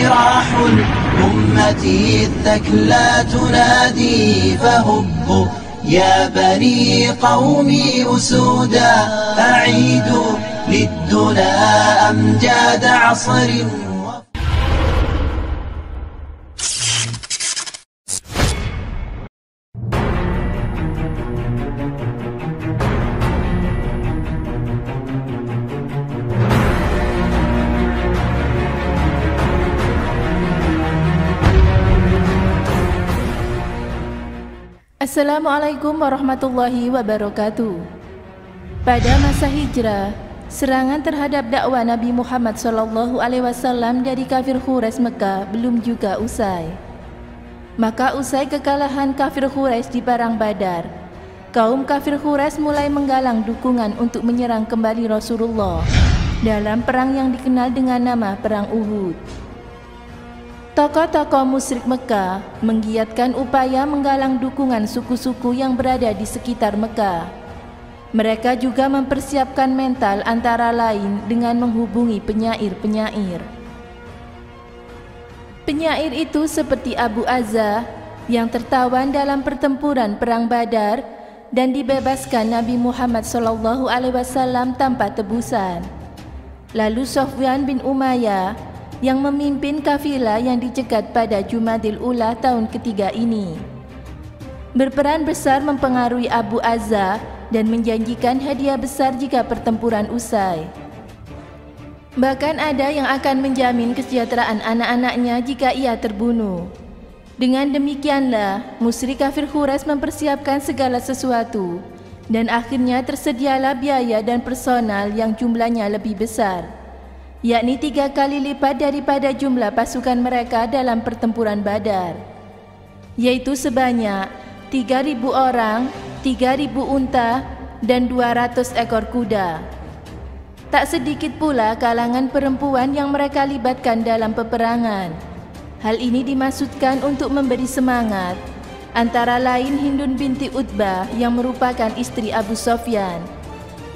جراح الأمة الثكلى تنادي فهبوا يا بني قومي أسودا أعيدوا للدنا أمجاد عصر. Assalamualaikum warahmatullahi wabarakatuh. Pada masa hijrah, serangan terhadap dakwah Nabi Muhammad SAW dari kafir Quraisy Mekah belum juga usai. Maka usai kekalahan kafir Quraisy di Perang Badar, kaum kafir Quraisy mulai menggalang dukungan untuk menyerang kembali Rasulullah dalam perang yang dikenal dengan nama Perang Uhud. Tokoh-tokoh musyrik Mekah menggiatkan upaya menggalang dukungan suku-suku yang berada di sekitar Mekah. Mereka juga mempersiapkan mental antara lain dengan menghubungi penyair-penyair. Penyair itu seperti Abu Azza yang tertawan dalam pertempuran Perang Badar dan dibebaskan Nabi Muhammad SAW tanpa tebusan. Lalu Sofyan bin Umayyah yang memimpin kafilah yang dicegat pada Jumadil Ula tahun ketiga ini, berperan besar mempengaruhi Abu Azza dan menjanjikan hadiah besar jika pertempuran usai. Bahkan ada yang akan menjamin kesejahteraan anak-anaknya jika ia terbunuh. Dengan demikianlah musyrik kafir Quraisy mempersiapkan segala sesuatu dan akhirnya tersedialah biaya dan personal yang jumlahnya lebih besar, yakni 3 kali lipat daripada jumlah pasukan mereka dalam pertempuran Badar, yaitu sebanyak 3.000 orang, 3.000 unta, dan 200 ekor kuda. Tak sedikit pula kalangan perempuan yang mereka libatkan dalam peperangan. Hal ini dimaksudkan untuk memberi semangat, antara lain Hindun binti Utbah yang merupakan istri Abu Sofyan,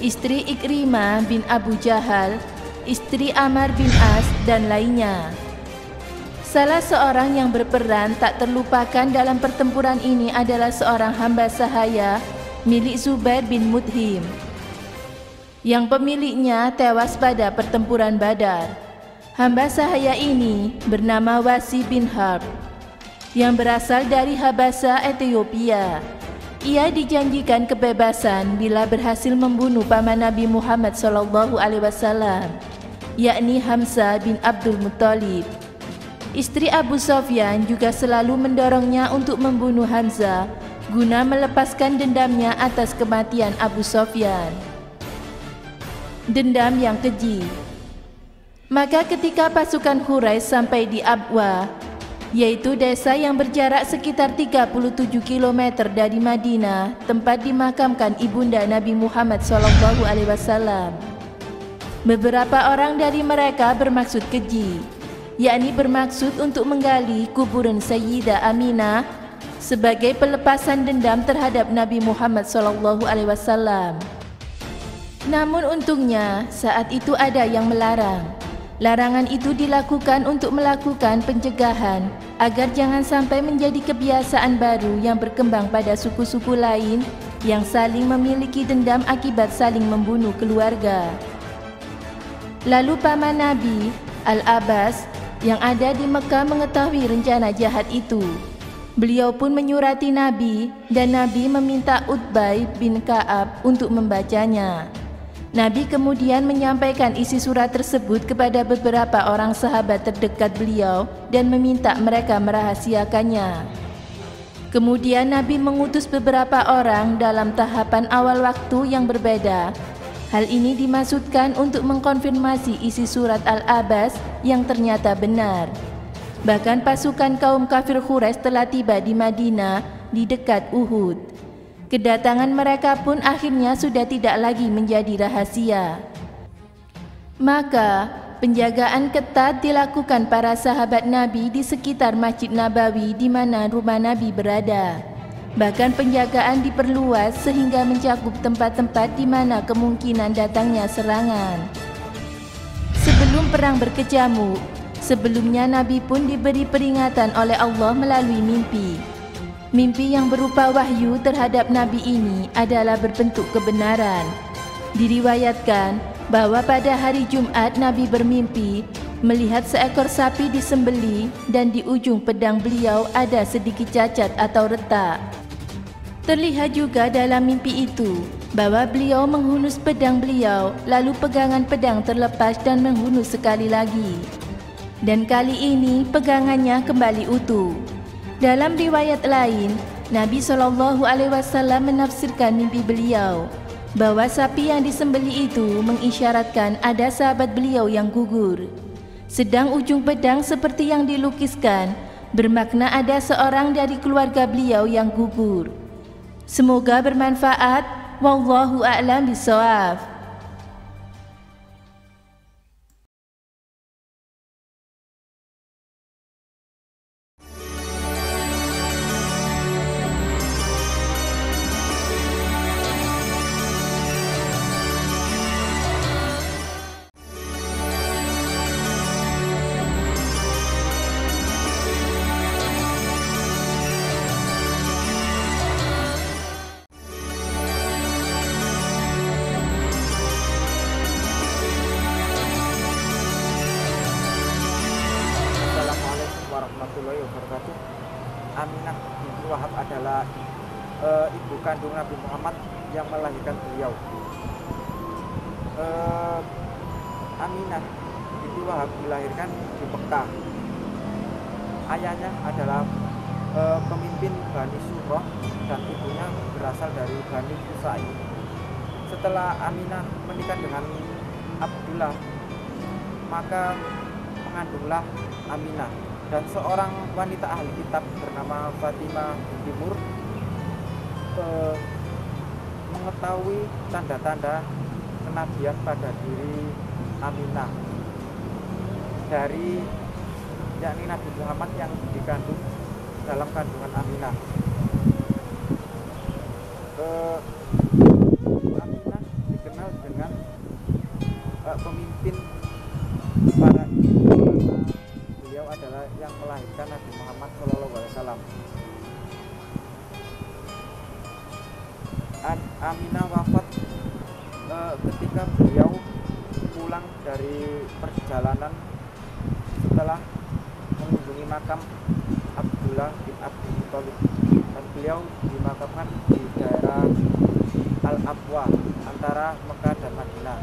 istri Ikrimah bin Abu Jahal, istri Ammar bin As, dan lainnya. Salah seorang yang berperan tak terlupakan dalam pertempuran ini adalah seorang hamba sahaya milik Zubair bin Mut'im, yang pemiliknya tewas pada pertempuran Badar. Hamba sahaya ini bernama Wasi bin Harb, yang berasal dari Habasa, Ethiopia. Ia dijanjikan kebebasan bila berhasil membunuh paman Nabi Muhammad SAW, yakni Hamzah bin Abdul Muttalib. Istri Abu Sofyan juga selalu mendorongnya untuk membunuh Hamzah guna melepaskan dendamnya atas kematian Abu Sofyan. Dendam yang keji. Maka ketika pasukan Quraisy sampai di Abwa, yaitu desa yang berjarak sekitar 37 km dari Madinah, tempat dimakamkan ibunda Nabi Muhammad SAW, beberapa orang dari mereka bermaksud keji, yakni bermaksud untuk menggali kuburan Sayyidah Aminah sebagai pelepasan dendam terhadap Nabi Muhammad SAW. Namun untungnya saat itu ada yang melarang. Larangan itu dilakukan untuk melakukan pencegahan agar jangan sampai menjadi kebiasaan baru yang berkembang pada suku-suku lain yang saling memiliki dendam akibat saling membunuh keluarga. Lalu paman Nabi, Al-Abbas, yang ada di Mekah mengetahui rencana jahat itu. Beliau pun menyurati Nabi dan Nabi meminta Utbah bin Ka'ab untuk membacanya. Nabi kemudian menyampaikan isi surat tersebut kepada beberapa orang sahabat terdekat beliau dan meminta mereka merahasiakannya. Kemudian Nabi mengutus beberapa orang dalam tahapan awal waktu yang berbeda. Hal ini dimaksudkan untuk mengkonfirmasi isi surat Al-Abbas yang ternyata benar. Bahkan pasukan kaum kafir Quraisy telah tiba di Madinah di dekat Uhud. Kedatangan mereka pun akhirnya sudah tidak lagi menjadi rahasia. Maka penjagaan ketat dilakukan para sahabat Nabi di sekitar Masjid Nabawi di mana rumah Nabi berada. Bahkan penjagaan diperluas sehingga mencakup tempat-tempat di mana kemungkinan datangnya serangan. Sebelum perang berkecamuk, Sebelumnya Nabi pun diberi peringatan oleh Allah melalui mimpi. Mimpi yang berupa wahyu terhadap Nabi ini adalah berbentuk kebenaran. Diriwayatkan bahwa pada hari Jumat Nabi bermimpi melihat seekor sapi disembelih dan di ujung pedang beliau ada sedikit cacat atau retak. Terlihat juga dalam mimpi itu bahwa beliau menghunus pedang beliau, lalu pegangan pedang terlepas dan menghunus sekali lagi. Dan kali ini pegangannya kembali utuh. Dalam riwayat lain, Nabi SAW menafsirkan mimpi beliau bahwa sapi yang disembelih itu mengisyaratkan ada sahabat beliau yang gugur. Sedang ujung pedang seperti yang dilukiskan bermakna ada seorang dari keluarga beliau yang gugur. Semoga bermanfaat. Wallahu a'lam bishawab. Warahmatullahi wabarakatuh. Aminah binti Wahab adalah ibu kandung Nabi Muhammad yang melahirkan beliau. Aminah binti Wahab dilahirkan di Mekah. Ayahnya adalah pemimpin Bani Surah dan ibunya berasal dari Bani Qusay. Setelah Aminah menikah dengan Abdullah, maka mengandunglah Aminah. Dan seorang wanita ahli kitab bernama Fatimah binti Mur mengetahui tanda-tanda kenabian pada diri Aminah dari yakni Nabi Muhammad yang dikandung dalam kandungan Aminah. Aminah dikenal dengan pemimpin para ibu, karena beliau adalah yang melahirkan Nabi Muhammad SAW. Aminah wafat ketika beliau pulang dari perjalanan setelah mengunjungi makam Abdullah bin Abdul Thalib, dan beliau dimakamkan di daerah Al-Abwa antara Mekah dan Madinah.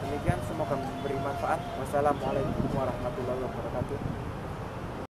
Demikian, semoga memberi manfaat. Wassalamualaikum warahmatullahi wabarakatuh.